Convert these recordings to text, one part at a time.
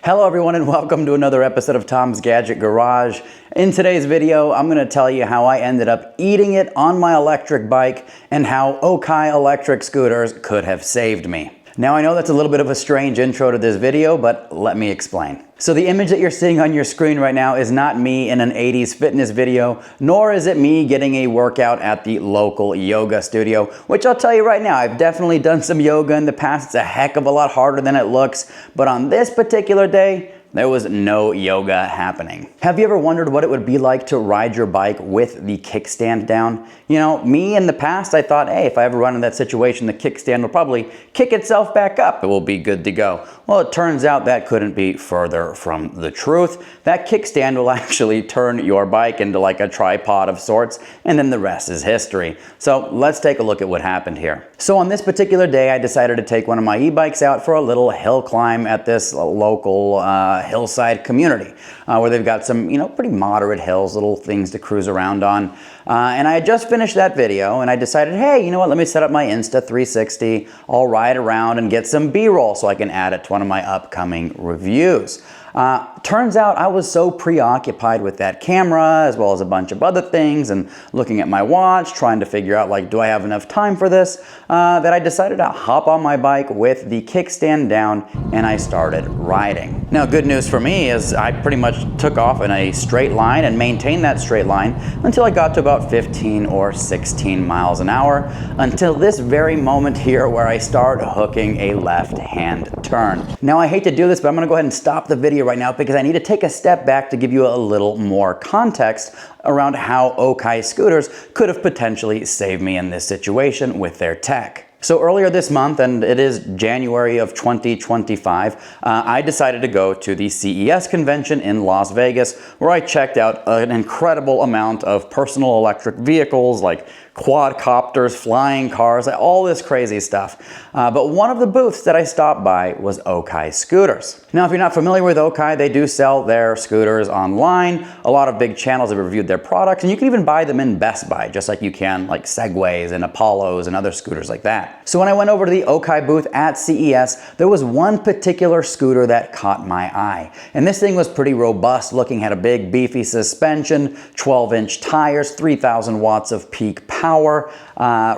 Hello everyone and welcome to another episode of Tom's Gadget Garage. In today's video, I'm going to tell you how I ended up eating it on my electric bike and how Okai electric scooters could have saved me. Now I know that's a little bit of a strange intro to this video, but let me explain. So the image that you're seeing on your screen right now is not me in an 80s fitness video, nor is it me getting a workout at the local yoga studio, which I'll tell you right now, I've definitely done some yoga in the past. It's a heck of a lot harder than it looks, but on this particular day, there was no yoga happening. Have you ever wondered what it would be like to ride your bike with the kickstand down? You know, me in the past, I thought, hey, if I ever run in that situation, the kickstand will probably kick itself back up. It will be good to go. Well, it turns out that couldn't be further from the truth. That kickstand will actually turn your bike into like a tripod of sorts, and then the rest is history. So let's take a look at what happened here. So on this particular day, I decided to take one of my e-bikes out for a little hill climb at this local hillside community where they've got some, pretty moderate hills, little things to cruise around on. And I had just finished that video and I decided, hey, you know what, let me set up my Insta 360. I'll ride around and get some B-roll so I can add it to one of my upcoming reviews. Turns out I was so preoccupied with that camera as well as a bunch of other things and looking at my watch, trying to figure out like, do I have enough time for this, that I decided to hop on my bike with the kickstand down and I started riding. Now, good news for me is I pretty much took off in a straight line and maintained that straight line until I got to about 15 or 16 miles an hour until this very moment here where I start hooking a left-hand turn. Now, I hate to do this, but I'm gonna go ahead and stop the video right now because I need to take a step back to give you a little more context around how Okai scooters could have potentially saved me in this situation with their tech. So earlier this month, and it is January of 2025, I decided to go to the CES convention in Las Vegas where I checked out an incredible amount of personal electric vehicles like quadcopters, flying cars, all this crazy stuff. But one of the booths that I stopped by was Okai scooters. Now, if you're not familiar with Okai, they do sell their scooters online. A lot of big channels have reviewed their products, and you can even buy them in Best Buy, just like you can like Segways and Apollos and other scooters like that. So when I went over to the Okai booth at CES, there was one particular scooter that caught my eye. And this thing was pretty robust looking, had a big beefy suspension, 12-inch tires, 3,000 watts of peak power,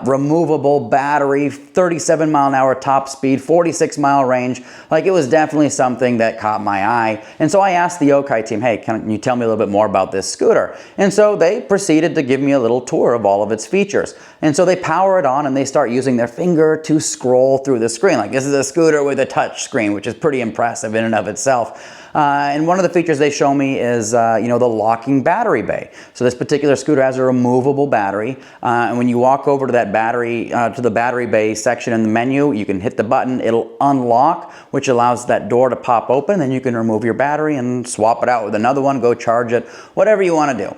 removable battery, 37 mile an hour top speed, 46 mile range. Like, it was definitely something that caught my eye. And so I asked the Okai team, hey, can you tell me a little bit more about this scooter? And so they proceeded to give me a little tour of all of its features. And so they power it on and they start using their finger to scroll through the screen. Like, this is a scooter with a touch screen, which is pretty impressive in and of itself. And one of the features they show me is, the locking battery bay. So this particular scooter has a removable battery. And when you walk over to that battery, to the battery bay section in the menu, you can hit the button, it'll unlock, which allows that door to pop open. Then you can remove your battery and swap it out with another one, go charge it, whatever you want to do.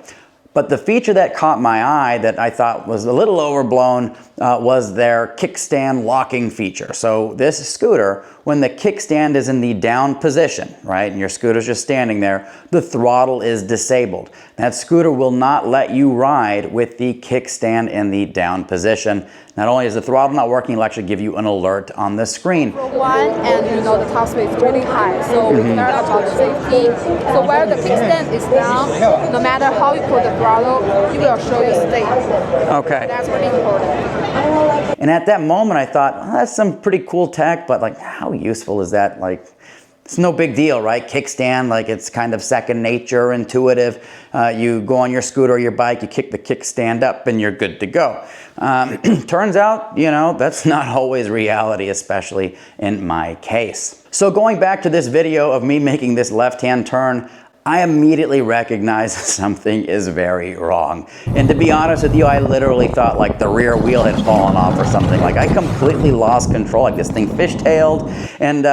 But the feature that caught my eye that I thought was a little overblown was their kickstand locking feature. So this scooter, when the kickstand is in the down position, right, and your scooter's just standing there, the throttle is disabled. That scooter will not let you ride with the kickstand in the down position. Not only is the throttle not working, it'll actually give you an alert on the screen. One, and the top speed is really high, so we care about safety. So where the kickstand is down, no matter how you put the throttle, it will show you state. Okay. That's really important. And at that moment, I thought, oh, that's some pretty cool tech, but like, how useful is that? Like, it's no big deal, right? Kickstand, like, it's kind of second nature, intuitive. You go on your scooter or your bike, you kick the kickstand up and you're good to go. Turns out, that's not always reality, especially in my case. So going back to this video of me making this left-hand turn, I immediately recognized something is very wrong. And to be honest with you, I literally thought like the rear wheel had fallen off or something. Like, I completely lost control. Like, this thing fishtailed. And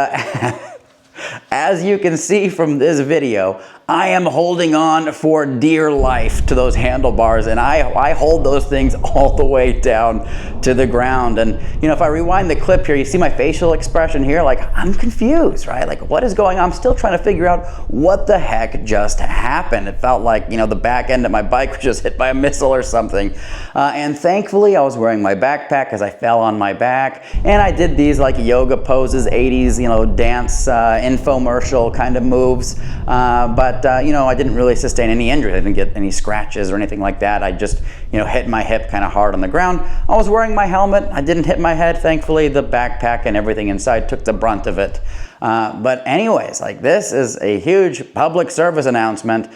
as you can see from this video, I am holding on for dear life to those handlebars, and I hold those things all the way down to the ground. And you know, if I rewind the clip here, you see my facial expression here, like I'm confused, right? Like what is going on? I'm still trying to figure out what the heck just happened. It felt like, you know, the back end of my bike was just hit by a missile or something. And thankfully I was wearing my backpack as I fell on my back, and I did these like yoga poses, 80s, you know, dance infomercial kind of moves. But you know, I didn't really sustain any injuries. I didn't get any scratches or anything like that. I just, you know, hit my hip kind of hard on the ground. I was wearing my helmet. I didn't hit my head. Thankfully, the backpack and everything inside took the brunt of it. But anyways, like this is a huge public service announcement.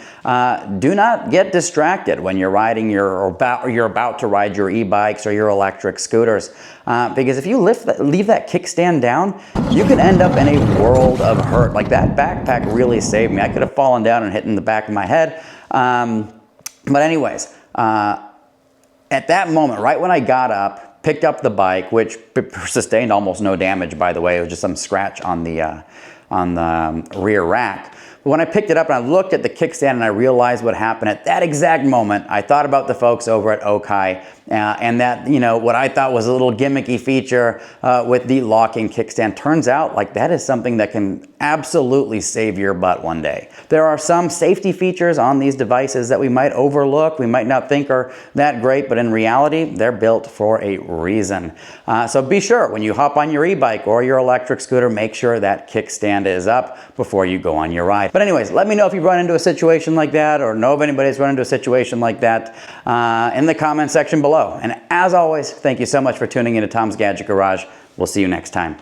Do not get distracted when you're riding you're about to ride your e-bikes or your electric scooters. Because if you leave that kickstand down, you can end up in a world of hurt. Like that backpack really saved me. I could have fallen down and hit in the back of my head. But anyways, at that moment, right when I got up, picked up the bike, which sustained almost no damage, by the way. It was just some scratch on the rear rack. But when I picked it up and I looked at the kickstand and I realized what happened at that exact moment, I thought about the folks over at Okai and that, you know, what I thought was a little gimmicky feature with the locking kickstand. Turns out like that is something that can absolutely save your butt one day. There are some safety features on these devices that we might overlook, we might not think are that great, but in reality, they're built for a reason. So be sure when you hop on your e-bike or your electric scooter, make sure that kickstand is up before you go on your ride. But anyways, let me know if you've run into a situation like that or know of anybody who's run into a situation like that in the comment section below. And as always, thank you so much for tuning into Tom's Gadget Garage. We'll see you next time.